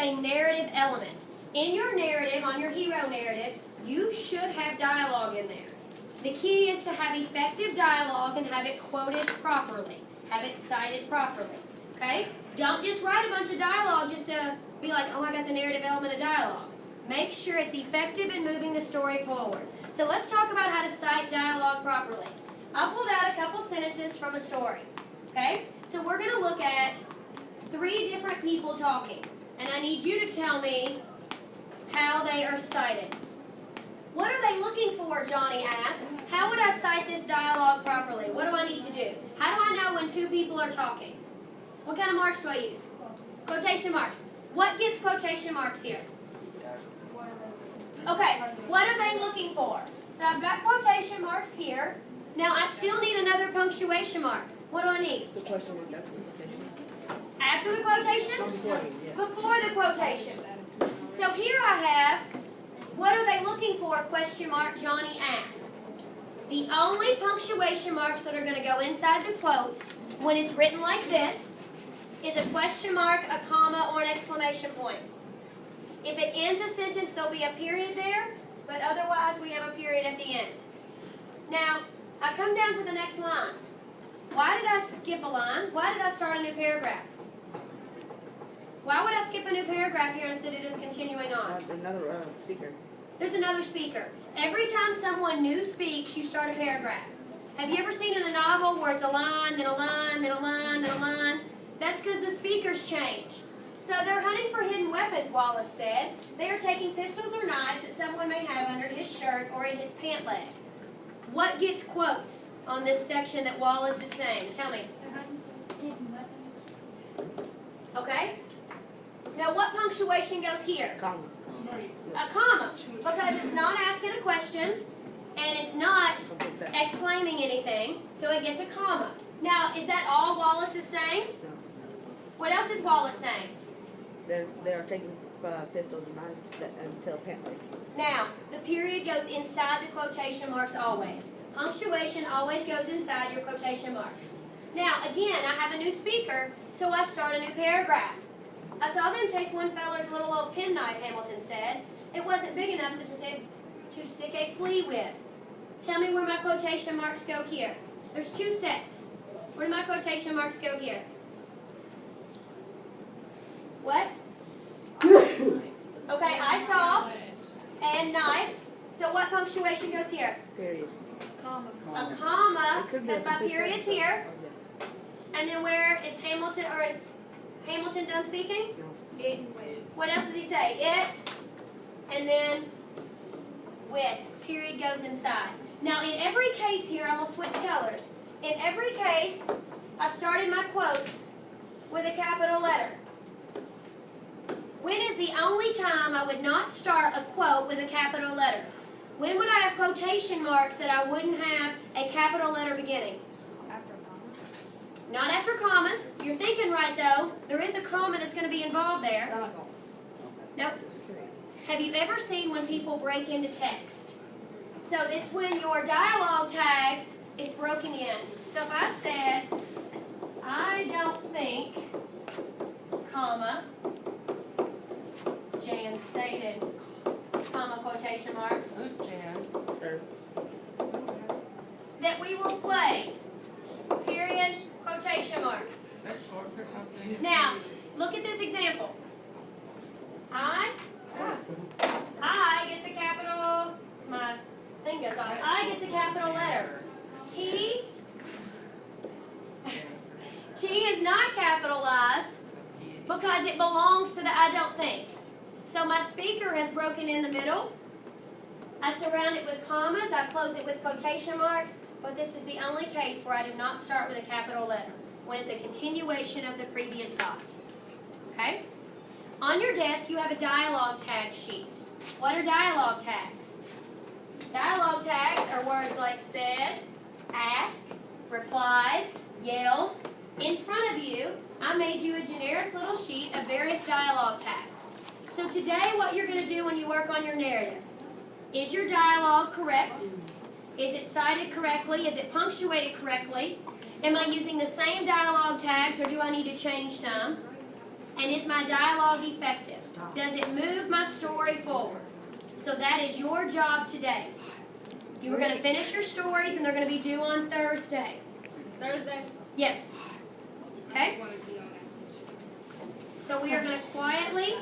a narrative element. In your narrative, on your hero narrative, you should have dialogue in there. The key is to have effective dialogue and have it quoted properly. Have it cited properly. Okay? Don't just write a bunch of dialogue just to be like, oh, I got the narrative element of dialogue. Make sure it's effective in moving the story forward. So let's talk about how to cite dialogue properly. I pulled out a couple sentences from a story. Okay? So we're going to look at 3 different people talking. And I need you to tell me how they are cited. What are they looking for, Johnny asked. How would I cite this dialogue properly? What do I need to do? How do I know when 2 people are talking? What kind of marks do I use? Quotation marks. What gets quotation marks here? Okay, what are they looking for? So I've got quotation marks here. Now I still need another punctuation mark. What do I need? The question mark after the quotation. After the quotation? Before the quotation. So here I have, what are they looking for? Question mark, Johnny asked. The only punctuation marks that are going to go inside the quotes when it's written like this is a question mark, a comma, or an exclamation point. If it ends a sentence, there'll be a period there, but otherwise we have a period at the end. Now, I come down to the next line. Why did I skip a line? Why did I start a new paragraph? Why would I skip a new paragraph here instead of just continuing on? Another speaker. There's another speaker. Every time someone new speaks, you start a paragraph. Have you ever seen in a novel where it's a line, then a line, then a line, then a line? That's because the speakers change. So they're hunting for hidden weapons, Wallace said. They are taking pistols or knives that someone may have under his shirt or in his pant leg. What gets quotes on this section that Wallace is saying? Tell me. Okay. Now what punctuation goes here? Comma. A comma. Because it's not asking a question and it's not exclaiming anything, so it gets a comma. Now, is that all Wallace is saying? No. What else is Wallace saying? They are taking pistols and knives until pant leg. Now, the period goes inside the quotation marks always. Punctuation always goes inside your quotation marks. Now, again, I have a new speaker, so I start a new paragraph. I saw them take one feller's little old penknife, Hamilton said. It wasn't big enough to stick a flea with. Tell me where my quotation marks go here. There's 2 sets. Where do my quotation marks go here? What? Okay, I saw and knife. So what punctuation goes here? Period. A comma, because my period's here. And then where is Hamilton, or is Hamilton done speaking? No. What else does he say? It, and then with. Period goes inside. Now in every case here, I'm going to switch colors. In every case, I started my quotes with a capital letter. When is the only time I would not start a quote with a capital letter? When would I have quotation marks that I wouldn't have a capital letter beginning? After comma. Not after commas. You're thinking right though. There is a comma that's going to be involved there. Semicolon. Nope. Have you ever seen when people break into text? So it's when your dialogue tag is broken in. So if I said, I don't think, comma, Jan stated, comma, quotation marks, Who's Jan? that we will play, period, quotation marks. Is that short for something? Now, look at this example. I gets a capital, my thing goes off. I gets a capital letter. T is not capitalized because it belongs to the I don't think. So my speaker has broken in the middle. I surround it with commas. I close it with quotation marks. But this is the only case where I do not start with a capital letter, when it's a continuation of the previous thought. Okay? On your desk, you have a dialogue tag sheet. What are dialogue tags? Dialogue tags are words like said, asked, replied, yelled. In front of you, I made you a generic little sheet of various dialogue tags. So today, what you're going to do when you work on your narrative, is your dialogue correct? Is it cited correctly? Is it punctuated correctly? Am I using the same dialogue tags, or do I need to change some? And is my dialogue effective? Stop. Does it move my story forward? So that is your job today. You are going to finish your stories, and they're going to be due on Thursday. Thursday? Yes. I Okay? just wanted to be on that. So we are going to quietly